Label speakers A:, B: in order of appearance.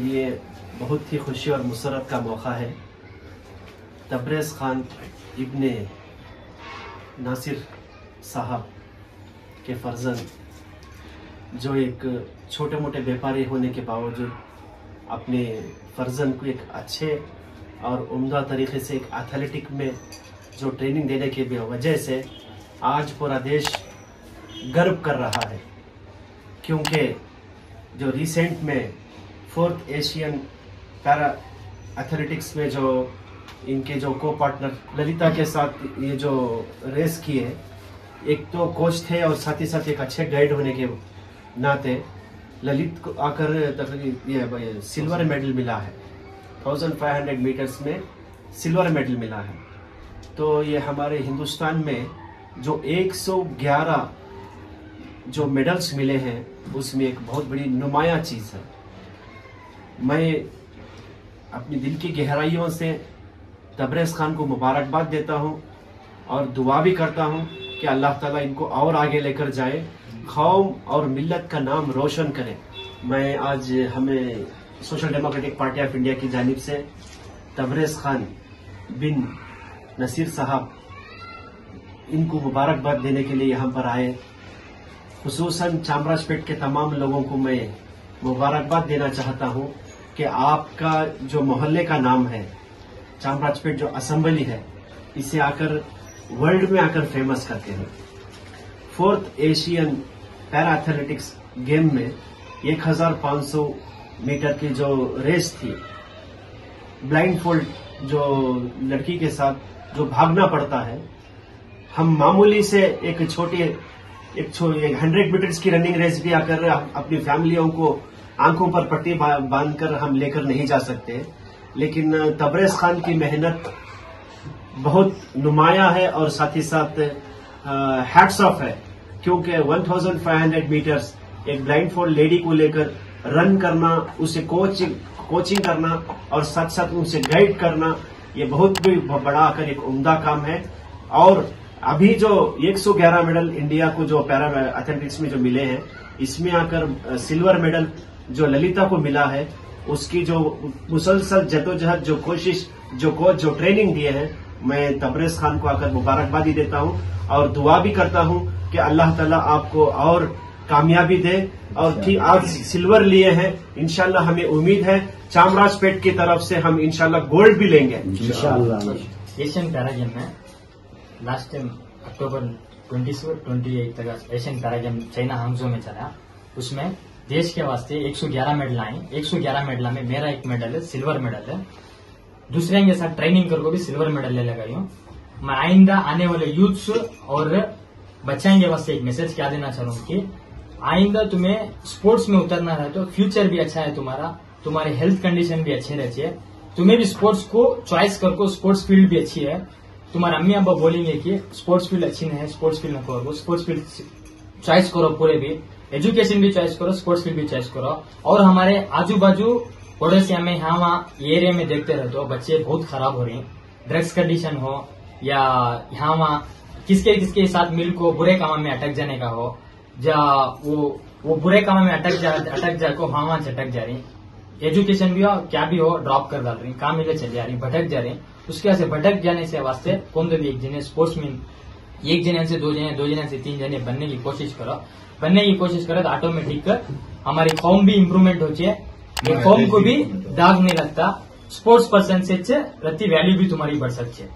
A: ये बहुत ही खुशी और मुसरत का मौका है। तबरेज़ खान इब्ने नासिर साहब के फर्जंद जो एक छोटे मोटे व्यापारी होने के बावजूद अपने फर्जंद को एक अच्छे और उम्दा तरीके से एक एथलेटिक में जो ट्रेनिंग देने की वजह से आज पूरा देश गर्व कर रहा है, क्योंकि जो रिसेंट में 4th एशियन पैरा एथलेटिक्स में जो इनके जो को पार्टनर ललिता के साथ ये जो रेस किए, एक तो कोच थे और साथ ही साथ एक अच्छे गाइड होने के नाते ललित को आकर ये सिल्वर मेडल मिला है। 1500 मीटर्स में सिल्वर मेडल मिला है। तो ये हमारे हिंदुस्तान में जो 111 जो मेडल्स मिले हैं उसमें एक बहुत बड़ी नुमाया चीज़ है। मैं अपनी दिल की गहराइयों से तबरेज़ खान को मुबारकबाद देता हूं और दुआ भी करता हूं कि अल्लाह ताला इनको और आगे लेकर जाए, कौम और मिल्लत का नाम रोशन करे। मैं आज हमें social democratic party of India की जानिब से तबरेज़ खान बिन नसीर साहब इनको मुबारकबाद देने के लिए यहाँ पर आए। खुसूसन चामराजपेट के तमाम लोगों को मैं मुबारकबाद देना चाहता हूं कि आपका जो मोहल्ले का नाम है चामराजपेट जो असेंबली है, इसे आकर वर्ल्ड में आकर फेमस करते हैं। 4th Asian para athletics game में 1500 मीटर की जो रेस थी, ब्लाइंड फोल्ड जो लड़की के साथ जो भागना पड़ता है, हम मामूली से एक 100 मीटर्स की रनिंग रेस भी आकर अपनी फैमिलियों को आंखों पर पट्टी बांधकर हम लेकर नहीं जा सकते। लेकिन तबरेज़ खान की मेहनत बहुत नुमाया है और साथ ही साथ हैट्स ऑफ है, क्योंकि 1500 मीटर्स एक ब्लाइंड फोल्ड लेडी को लेकर रन करना, उसे कोचिंग करना और साथ साथ उसे गाइड करना, ये बहुत भी बड़ा आकर एक उम्दा काम है। और अभी जो 111 मेडल इंडिया को जो पैरा एथलेटिक्स में जो मिले हैं, इसमें आकर सिल्वर मेडल जो ललिता को मिला है, उसकी जो मुसलसल जद्दोजहद, जो कोशिश, जो कोच, जो ट्रेनिंग दिए हैं, मैं तबरेज़ खान को आकर मुबारकबादी देता हूं और दुआ भी करता हूं कि अल्लाह ताला आपको और कामयाबी दे। और ठीक आज सिल्वर लिए हैं, इंशाल्लाह हमें उम्मीद है चामराजपेट की तरफ से हम इंशाल्लाह गोल्ड भी लेंगे इंशाल्लाह।
B: एशियन पैरा गेम में लास्ट टाइम अक्टूबर 27-28 तक एशियन पैरा गेम चाइना हांगझो में चला। उसमें देश के वास्ते 111 मेडल आए। 111 मेडल में मेरा एक मेडल है, सिल्वर मेडल है। दूसरे के साथ ट्रेनिंग करके भी सिल्वर मेडल ले लगाई हूँ। मैं आइंदा आने वाले यूथ्स और बच्चों के वास्ते एक मैसेज क्या देना चाह रहा हूँ कि आइंदा तुम्हें स्पोर्ट्स में उतरना है तो फ्यूचर भी अच्छा है तुम्हारा, तुम्हारी हेल्थ कंडीशन भी अच्छी रहती है, तुम्हें भी स्पोर्ट्स को चॉइस करो। स्पोर्ट्स फील्ड भी अच्छी है। तुम्हारे अम्मी अब्बा बोलेंगे कि स्पोर्ट्स फील्ड अच्छी नहीं है, स्पोर्ट्स फील्ड न करो, स्पोर्ट्स फील्ड चॉइस करो। पूरे भी एजुकेशन भी चॉइस करो, स्पोर्ट्स फील्ड भी चॉइस करो। और हमारे आजू बाजू पड़ोसिया में यहाँ वहाँ एरिया में देखते रहते हो बच्चे बहुत खराब हो रहे हैं, ड्रग्स कंडीशन हो या यहाँ वहाँ किसके साथ मिल को बुरे काम में अटक जाने का हो, जा वो बुरे काम में अटक जाको वहाँ चटक जा रही। एजुकेशन भी हो क्या भी हो ड्रॉप कर डाल रही, काम मिले चल जा रही, भटक जा रही। उसके वजह से भटक जाने से वास्ते कौन तो भी एक जने स्पोर्ट्स में एक जने से 2 जने, 2 जने से 3 जने बनने की कोशिश करो तो ऑटोमेटिक हमारी कौम भी इम्प्रूवमेंट होती है। ये कौम को भी दाग नहीं लगता। स्पोर्ट्स पर्सन से रत्ती वैल्यू भी तुम्हारी बढ़ सकती है।